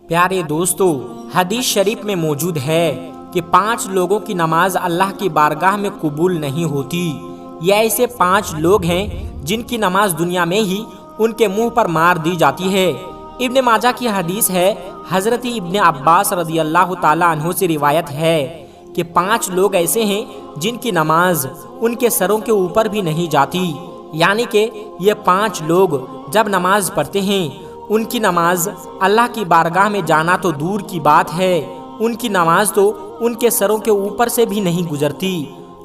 پیارے دوستو، حدیث شریف میں موجود ہے کہ 5 لوگوں کی نماز اللہ کی بارگاہ میں قبول نہیں ہوتی۔ یہ ایسے 5 لوگ ہیں جن کی نماز دنیا میں ہی ان کے منہ پر مار دی جاتی ہے۔ ابن ماجہ کی حدیث ہے، حضرت ابن عباس رضی اللہ تعالیٰ عنہ سے روایت ہے کہ 5 لوگ ایسے ہیں جن کی نماز ان کے سروں کے اوپر بھی نہیں جاتی، یعنی کہ یہ 5 لوگ جب نماز پڑھتے ہیں ان کی نماز اللہ کی بارگاہ میں جانا تو دور کی بات ہے، ان کی نماز تو ان کے سروں کے اوپر سے بھی نہیں گزرتی۔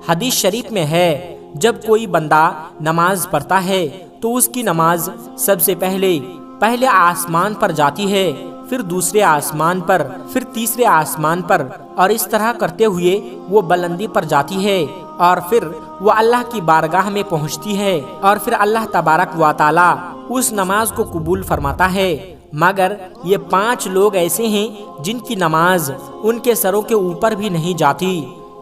حدیث شریف میں ہے، جب کوئی بندہ نماز پڑھتا ہے تو اس کی نماز سب سے پہلے آسمان پر جاتی ہے، پھر دوسرے آسمان پر، پھر تیسرے آسمان پر، اور اس طرح کرتے ہوئے وہ بلندی پر جاتی ہے، اور پھر وہ اللہ کی بارگاہ میں پہنچتی ہے، اور پھر اللہ تبارک و تعالی اس نماز کو قبول فرماتا ہے۔ مگر یہ 5 لوگ ایسے ہیں جن کی نماز ان کے سروں کے اوپر بھی نہیں جاتی۔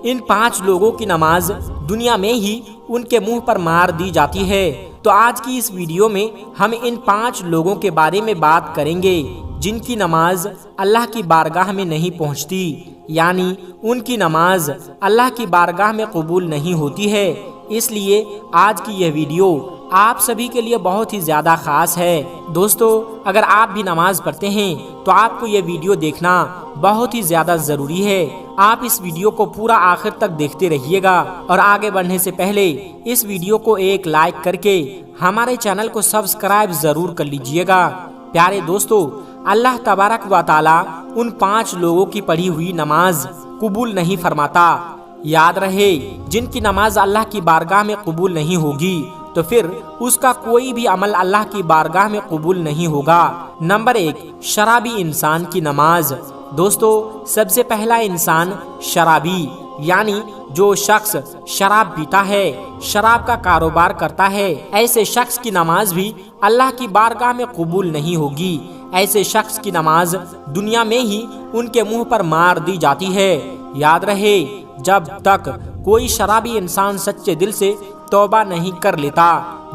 ان 5 لوگوں کی نماز دنیا میں ہی ان کے منہ پر مار دی جاتی ہے۔ تو آج کی اس ویڈیو میں ہم ان 5 لوگوں کے بارے میں بات کریں گے جن کی نماز اللہ کی بارگاہ میں نہیں پہنچتی، یعنی ان کی نماز اللہ کی بارگاہ میں قبول نہیں ہوتی ہے۔ اس لیے آج کی یہ ویڈیو آپ سبھی کے لیے بہت ہی زیادہ خاص ہے۔ دوستو، اگر آپ بھی نماز پڑھتے ہیں تو آپ کو یہ ویڈیو دیکھنا بہت ہی زیادہ ضروری ہے۔ آپ اس ویڈیو کو پورا آخر تک دیکھتے رہیے گا، اور آگے بڑھنے سے پہلے اس ویڈیو کو ایک لائک کر کے ہمارے چینل کو سبسکرائب ضرور کر لیجئے گا۔ پیارے دوستو، اللہ تبارک و تعالی ان 5 لوگوں کی پڑھی ہوئی نماز قبول نہیں فرماتا۔ یاد رہے، جن کی نماز اللہ کی بارگاہ میں قبول نہیں ہوگی تو پھر اس کا کوئی بھی عمل اللہ کی بارگاہ میں قبول نہیں ہوگا۔ نمبر 1، شرابی انسان کی نماز۔ دوستو، سب سے پہلا انسان شرابی، یعنی جو شخص شراب پیتا ہے، شراب کا کاروبار کرتا ہے، ایسے شخص کی نماز بھی اللہ کی بارگاہ میں قبول نہیں ہوگی۔ ایسے شخص کی نماز دنیا میں ہی ان کے منہ پر مار دی جاتی ہے۔ یاد رہے، جب تک کوئی شرابی انسان سچے دل سے توبہ نہیں کر لیتا،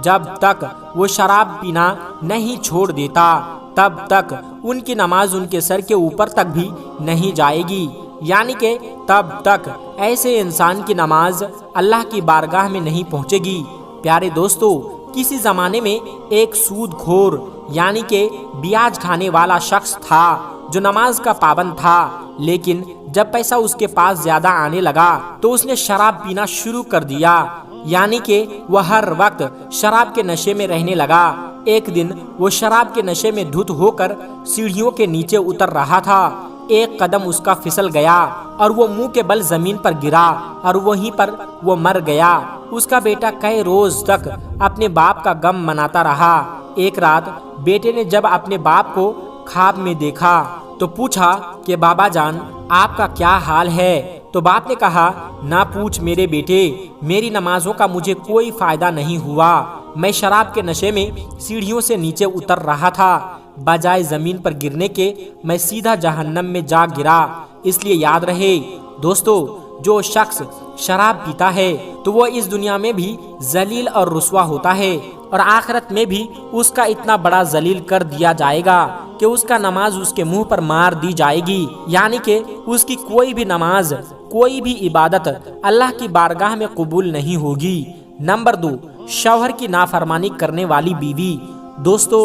جب تک وہ شراب پینا نہیں چھوڑ دیتا، تب تک ان کی نماز ان کے سر کے اوپر تک بھی نہیں جائے گی، یعنی کہ تب تک ایسے انسان کی نماز اللہ کی بارگاہ میں نہیں پہنچے گی۔ پیارے دوستو، کسی زمانے میں ایک سود خور یعنی کہ بیاج کھانے والا شخص تھا جو نماز کا پابند تھا، لیکن جب پیسہ اس کے پاس زیادہ آنے لگا تو اس نے شراب پینا شروع کر دیا، یعنی کہ وہ ہر وقت شراب کے نشے میں رہنے لگا۔ ایک دن وہ شراب کے نشے میں دھت ہو کر سیڑھیوں کے نیچے اتر رہا تھا، ایک قدم اس کا پھسل گیا اور وہ منہ کے بل زمین پر گرا اور وہیں پر وہ مر گیا۔ اس کا بیٹا کئی روز تک اپنے باپ کا غم مناتا رہا۔ ایک رات بیٹے نے جب اپنے باپ کو خواب میں دیکھا تو پوچھا کہ بابا جان، آپ کا کیا حال ہے؟ تو باپ نے کہا، نہ پوچھ میرے بیٹے، میری نمازوں کا مجھے کوئی فائدہ نہیں ہوا، میں شراب کے نشے میں سیڑھیوں سے نیچے اتر رہا تھا، بجائے زمین پر گرنے کے میں سیدھا جہنم میں جا گرا۔ اس لیے یاد رہے دوستو، جو شخص شراب پیتا ہے تو وہ اس دنیا میں بھی ذلیل اور رسوا ہوتا ہے، اور آخرت میں بھی اس کا اتنا بڑا ذلیل کر دیا جائے گا کہ اس کا نماز اس کے منہ پر مار دی جائے گی، یعنی کہ اس کی کوئی بھی نماز، کوئی بھی عبادت اللہ کی بارگاہ میں قبول نہیں ہوگی۔ نمبر 2، شوہر کی نافرمانی کرنے والی بیوی۔ دوستو،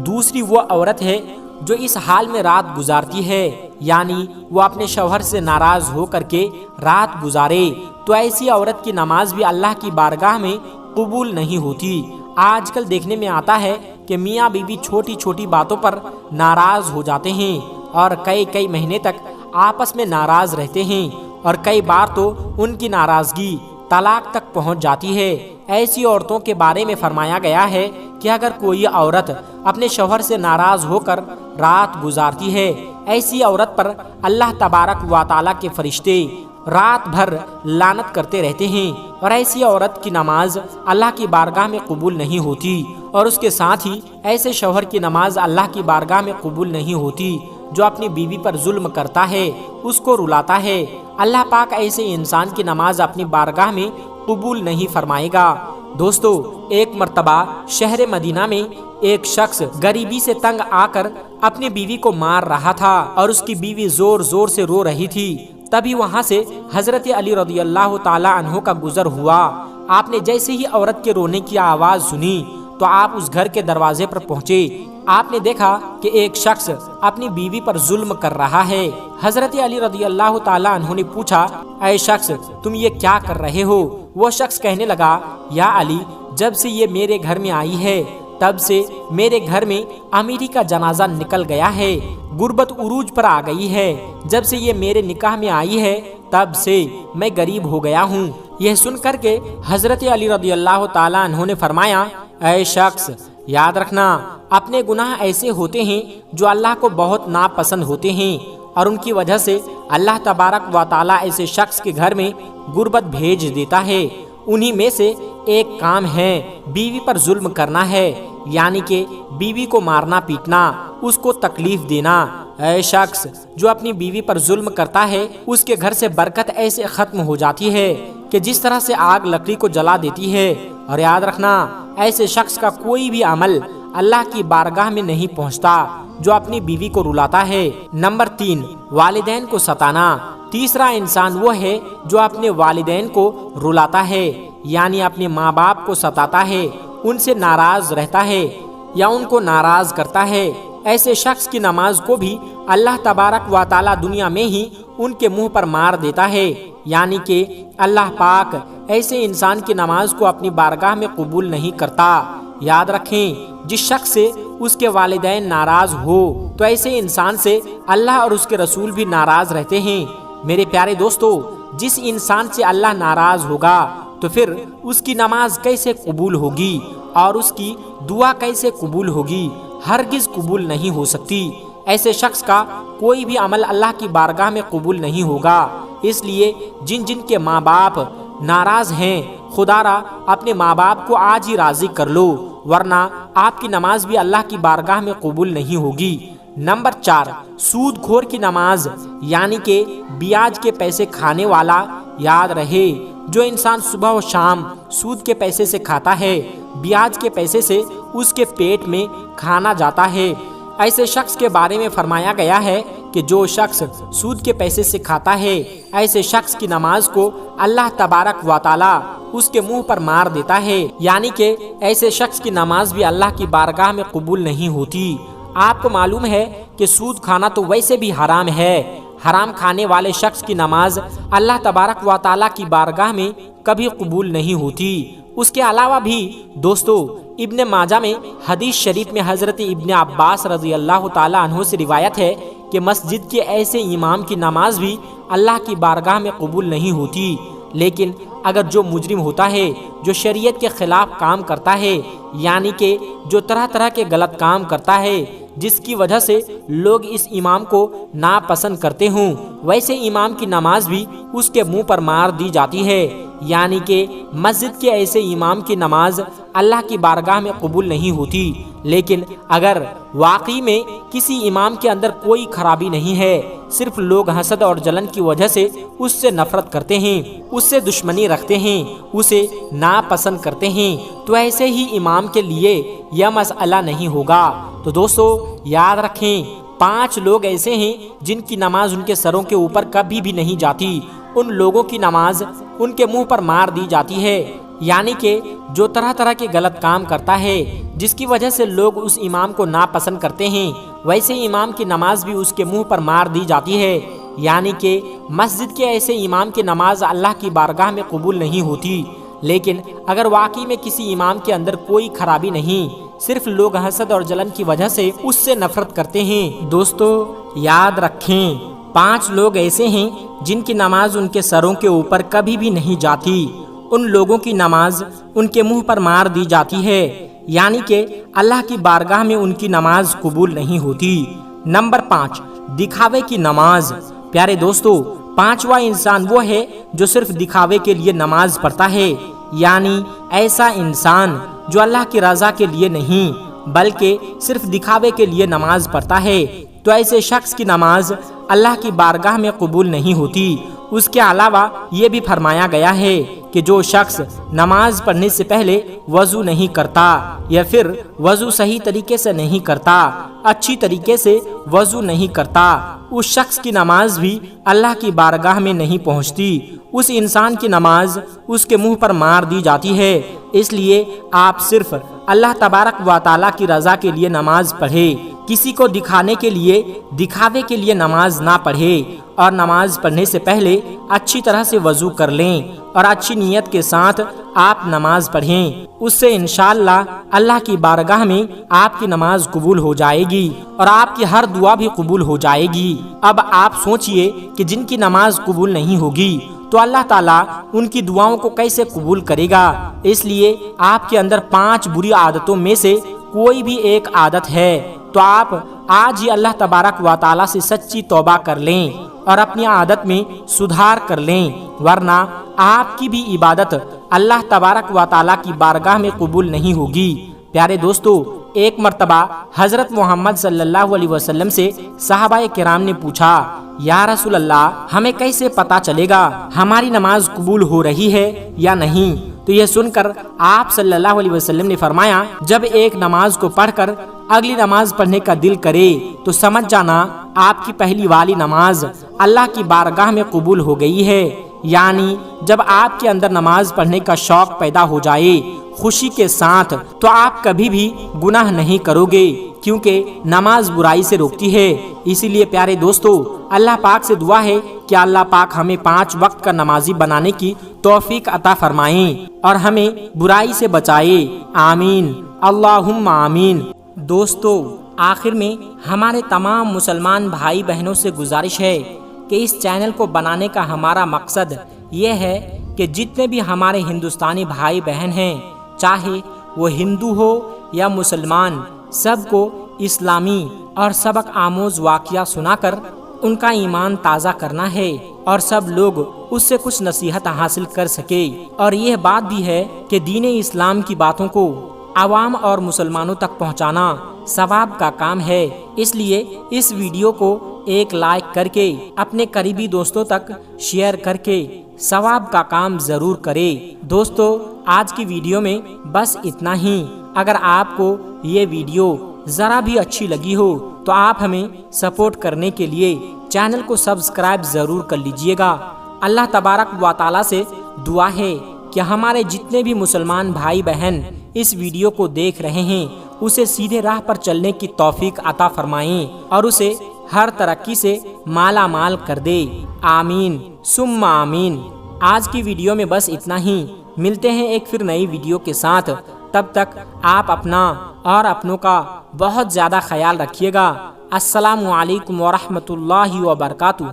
دوسری وہ عورت ہے جو اس حال میں رات گزارتی ہے، یعنی وہ اپنے شوہر سے ناراض ہو کر کے رات گزارے، تو ایسی عورت کی نماز بھی اللہ کی بارگاہ میں قبول نہیں ہوتی۔ آج کل دیکھنے میں آتا ہے کہ میاں بیوی چھوٹی چھوٹی باتوں پر ناراض ہو جاتے ہیں اور کئی مہینے تک آپس میں ناراض رہتے ہیں، اور کئی بار تو ان کی ناراضگی طلاق تک پہنچ جاتی ہے۔ ایسی عورتوں کے بارے میں فرمایا گیا ہے کہ اگر کوئی عورت اپنے شوہر سے ناراض ہو کر رات گزارتی ہے، ایسی عورت پر اللہ تبارک و تعالیٰ کے فرشتے رات بھر لعنت کرتے رہتے ہیں، اور ایسی عورت کی نماز اللہ کی بارگاہ میں قبول نہیں ہوتی، اور اس کے ساتھ ہی ایسے شوہر کی نماز اللہ کی بارگاہ میں قبول نہیں ہوتی جو اپنی بیوی پر ظلم کرتا ہے، اس کو رلاتا ہے۔ اللہ پاک ایسے انسان کی نماز اپنی بارگاہ میں قبول نہیں فرمائے گا۔ دوستو، ایک مرتبہ شہر مدینہ میں ایک شخص غریبی سے تنگ آ کر اپنی بیوی کو مار رہا تھا اور اس کی بیوی زور زور سے رو رہی تھی۔ تبھی وہاں سے حضرت علی رضی اللہ تعالی عنہ کا گزر ہوا۔ آپ نے جیسے ہی عورت کے رونے کی آواز سنی تو آپ اس گھر کے دروازے پر پہنچے۔ آپ نے دیکھا کہ ایک شخص اپنی بیوی پر ظلم کر رہا ہے۔ حضرت علی رضی اللہ تعالی عنہ نے پوچھا، اے شخص تم یہ کیا کر رہے ہو؟ وہ شخص کہنے لگا، یا علی، جب سے یہ میرے گھر میں آئی ہے تب سے میرے گھر میں امیری کا جنازہ نکل گیا ہے، غربت عروج پر آ گئی ہے۔ جب سے یہ میرے نکاح میں آئی ہے تب سے میں غریب ہو گیا ہوں۔ یہ سن کر کے حضرت علی رضی اللہ تعالی عنہ نے فرمایا، اے شخص یاد رکھنا، اپنے گناہ ایسے ہوتے ہیں جو اللہ کو بہت ناپسند ہوتے ہیں، اور ان کی وجہ سے اللہ تبارک و تعالی ایسے شخص کے گھر میں غربت بھیج دیتا ہے۔ انہی میں سے ایک کام ہے بیوی پر ظلم کرنا ہے، یعنی کہ بیوی کو مارنا پیٹنا، اس کو تکلیف دینا۔ اے شخص جو اپنی بیوی پر ظلم کرتا ہے اس کے گھر سے برکت ایسے ختم ہو جاتی ہے کہ جس طرح سے آگ لکڑی کو جلا دیتی ہے۔ اور یاد رکھنا، ایسے شخص کا کوئی بھی عمل اللہ کی بارگاہ میں نہیں پہنچتا جو اپنی بیوی کو رلاتا ہے۔ نمبر 3، والدین کو ستانا۔ تیسرا انسان وہ ہے جو اپنے والدین کو رلاتا ہے، یعنی اپنے ماں باپ کو ستاتا ہے، ان سے ناراض رہتا ہے یا ان کو ناراض کرتا ہے۔ ایسے شخص کی نماز کو بھی اللہ تبارک و تعالی دنیا میں ہی ان کے منہ پر مار دیتا ہے، یعنی کہ اللہ پاک ایسے انسان کی نماز کو اپنی بارگاہ میں قبول نہیں کرتا۔ یاد رکھیں، جس شخص سے اس کے والدین ناراض ہو تو ایسے انسان سے اللہ اور اس کے رسول بھی ناراض رہتے ہیں۔ میرے پیارے دوستو، جس انسان سے اللہ ناراض ہوگا تو پھر اس کی نماز کیسے قبول ہوگی اور اس کی دعا کیسے قبول ہوگی؟ ہرگز قبول نہیں ہو سکتی۔ ایسے شخص کا کوئی بھی عمل اللہ کی بارگاہ میں قبول نہیں ہوگا۔ اس لیے جن جن کے ماں باپ ناراض ہیں، خدا را اپنے ماں باپ کو آج ہی راضی کر لو، ورنہ آپ کی نماز بھی اللہ کی بارگاہ میں قبول نہیں ہوگی۔ نمبر 4، سود خور کی نماز، یعنی کہ بیاج کے پیسے کھانے والا۔ یاد رہے، جو انسان صبح و شام سود کے پیسے سے کھاتا ہے، بیاج کے پیسے سے اس کے پیٹ میں کھانا جاتا ہے۔ ایسے شخص کے بارے میں فرمایا گیا ہے کہ جو شخص سود کے پیسے سے کھاتا ہے، ایسے شخص کی نماز کو اللہ تبارک و تعالی اس کے منہ پر مار دیتا ہے، یعنی کہ ایسے شخص کی نماز بھی اللہ کی بارگاہ میں قبول نہیں ہوتی۔ آپ کو معلوم ہے کہ سود کھانا تو ویسے بھی حرام ہے۔ حرام کھانے والے شخص کی نماز اللہ تبارک و تعالی کی بارگاہ میں کبھی قبول نہیں ہوتی۔ اس کے علاوہ بھی دوستو، ابن ماجہ میں حدیث شریف میں حضرت ابن عباس رضی اللہ تعالی عنہ سے روایت ہے کہ مسجد کے ایسے امام کی نماز بھی اللہ کی بارگاہ میں قبول نہیں ہوتی۔ لیکن اگر جو مجرم ہوتا ہے، جو شریعت کے خلاف کام کرتا ہے، یعنی کہ جو طرح طرح کے غلط کام کرتا ہے جس کی وجہ سے لوگ اس امام کو ناپسند کرتے ہوں، ویسے امام کی نماز بھی اس کے منہ پر مار دی جاتی ہے، یعنی کہ مسجد کے ایسے امام کی نماز اللہ کی بارگاہ میں قبول نہیں ہوتی۔ لیکن اگر واقعی میں کسی امام کے اندر کوئی خرابی نہیں ہے، صرف لوگ حسد اور جلن کی وجہ سے اس سے نفرت کرتے ہیں، اس سے دشمنی رکھتے ہیں، اسے ناپسند کرتے ہیں، تو ایسے ہی امام کے لیے یہ مسئلہ نہیں ہوگا۔ تو دوستو یاد رکھیں، 5 لوگ ایسے ہیں جن کی نماز ان کے سروں کے اوپر کبھی بھی نہیں جاتی۔ ان لوگوں کی نماز ان کے منہ پر مار دی جاتی ہے، یعنی کہ جو طرح طرح کے غلط کام کرتا ہے جس کی وجہ سے لوگ اس امام کو ناپسند کرتے ہیں، ویسے امام کی نماز بھی اس کے منہ پر مار دی جاتی ہے، یعنی کہ مسجد کے ایسے امام کی نماز اللہ کی بارگاہ میں قبول نہیں ہوتی۔ لیکن اگر واقعی میں کسی امام کے اندر کوئی خرابی نہیں، صرف لوگ حسد اور جلن کی وجہ سے اس سے نفرت کرتے ہیں، دوستو یاد رکھیں، 5 لوگ ایسے ہیں جن کی نماز ان کے سروں کے اوپر کبھی بھی نہیں جاتی۔ ان لوگوں کی نماز ان کے منہ پر مار دی جاتی ہے، یعنی کہ اللہ کی بارگاہ میں ان کی نماز قبول نہیں ہوتی۔ نمبر 5، دکھاوے کی نماز۔ پیارے دوستو، 5واں انسان وہ ہے جو صرف دکھاوے کے لیے نماز پڑھتا ہے، یعنی ایسا انسان جو اللہ کی رضا کے لیے نہیں بلکہ صرف دکھاوے کے لیے نماز پڑھتا ہے، تو ایسے شخص کی نماز اللہ کی بارگاہ میں قبول نہیں ہوتی۔ اس کے علاوہ یہ بھی فرمایا گیا ہے کہ جو شخص نماز پڑھنے سے پہلے وضو نہیں کرتا یا پھر وضو صحیح طریقے سے نہیں کرتا، اچھی طریقے سے وضو نہیں کرتا، اس شخص کی نماز بھی اللہ کی بارگاہ میں نہیں پہنچتی، اس انسان کی نماز اس کے منہ پر مار دی جاتی ہے۔ اس لیے آپ صرف اللہ تبارک و تعالیٰ کی رضا کے لیے نماز پڑھے، کسی کو دکھانے کے لیے، دکھاوے کے لیے نماز نہ پڑھے، اور نماز پڑھنے سے پہلے اچھی طرح سے وضو کر لیں اور اچھی نیت کے ساتھ آپ نماز پڑھیں، اس سے انشاءاللہ اللہ کی بارگاہ میں آپ کی نماز قبول ہو جائے گی اور آپ کی ہر دعا بھی قبول ہو جائے گی۔ اب آپ سوچئے کہ جن کی نماز قبول نہیں ہوگی تو اللہ تعالیٰ ان کی دعاؤں کو کیسے قبول کرے گا؟ اس لیے آپ کے اندر 5 بری عادتوں میں سے کوئی بھی ایک عادت ہے تو آپ آج ہی اللہ تبارک و تعالیٰ سے سچی توبہ کر لیں اور اپنی عادت میں سدھار کر لیں، ورنہ آپ کی بھی عبادت اللہ تبارک و تعالیٰ کی بارگاہ میں قبول نہیں ہوگی۔ پیارے دوستو، ایک مرتبہ حضرت محمد صلی اللہ علیہ وسلم سے صحابہ کرام نے پوچھا، یا رسول اللہ، ہمیں کیسے پتا چلے گا ہماری نماز قبول ہو رہی ہے یا نہیں؟ تو یہ سن کر آپ صلی اللہ علیہ وسلم نے فرمایا، جب ایک نماز کو پڑھ کر اگلی نماز پڑھنے کا دل کرے تو سمجھ جانا آپ کی پہلی والی نماز اللہ کی بارگاہ میں قبول ہو گئی ہے۔ یعنی جب آپ کے اندر نماز پڑھنے کا شوق پیدا ہو جائے خوشی کے ساتھ، تو آپ کبھی بھی گناہ نہیں کرو گے، کیونکہ نماز برائی سے روکتی ہے۔ اسی لیے پیارے دوستو، اللہ پاک سے دعا ہے کہ اللہ پاک ہمیں 5 وقت کا نمازی بنانے کی توفیق عطا فرمائیں اور ہمیں برائی سے بچائے، آمین، اللہم آمین۔ دوستو، آخر میں ہمارے تمام مسلمان بھائی بہنوں سے گزارش ہے کہ اس چینل کو بنانے کا ہمارا مقصد یہ ہے کہ جتنے بھی ہمارے ہندوستانی بھائی بہن ہیں، چاہے وہ ہندو ہو یا مسلمان، سب کو اسلامی اور سبق آموز واقعہ سنا کر ان کا ایمان تازہ کرنا ہے اور سب لوگ اس سے کچھ نصیحت حاصل کر سکے۔ اور یہ بات بھی ہے کہ دین اسلام کی باتوں کو عوام اور مسلمانوں تک پہنچانا ثواب کا کام ہے، اس لیے اس ویڈیو کو ایک لائک کر کے اپنے قریبی دوستوں تک شیئر کر کے ثواب کا کام ضرور کرے۔ دوستو، آج کی ویڈیو میں بس اتنا ہی۔ اگر آپ کو یہ ویڈیو ذرا بھی اچھی لگی ہو تو آپ ہمیں سپورٹ کرنے کے لیے چینل کو سبسکرائب ضرور کر لیجئے گا۔ اللہ تبارک و تعالیٰ سے دعا ہے کہ ہمارے جتنے بھی مسلمان بھائی بہن اس ویڈیو کو دیکھ رہے ہیں، اسے سیدھے راہ پر چلنے کی توفیق عطا فرمائیں اور اسے ہر ترقی سے مالا مال کر دے، آمین ثم آمین۔ آج کی ویڈیو میں بس اتنا ہی، ملتے ہیں ایک پھر نئی ویڈیو کے ساتھ، تب تک آپ اپنا اور اپنوں کا بہت زیادہ خیال رکھیے گا۔ السلام علیکم ورحمۃ اللہ وبرکاتہ۔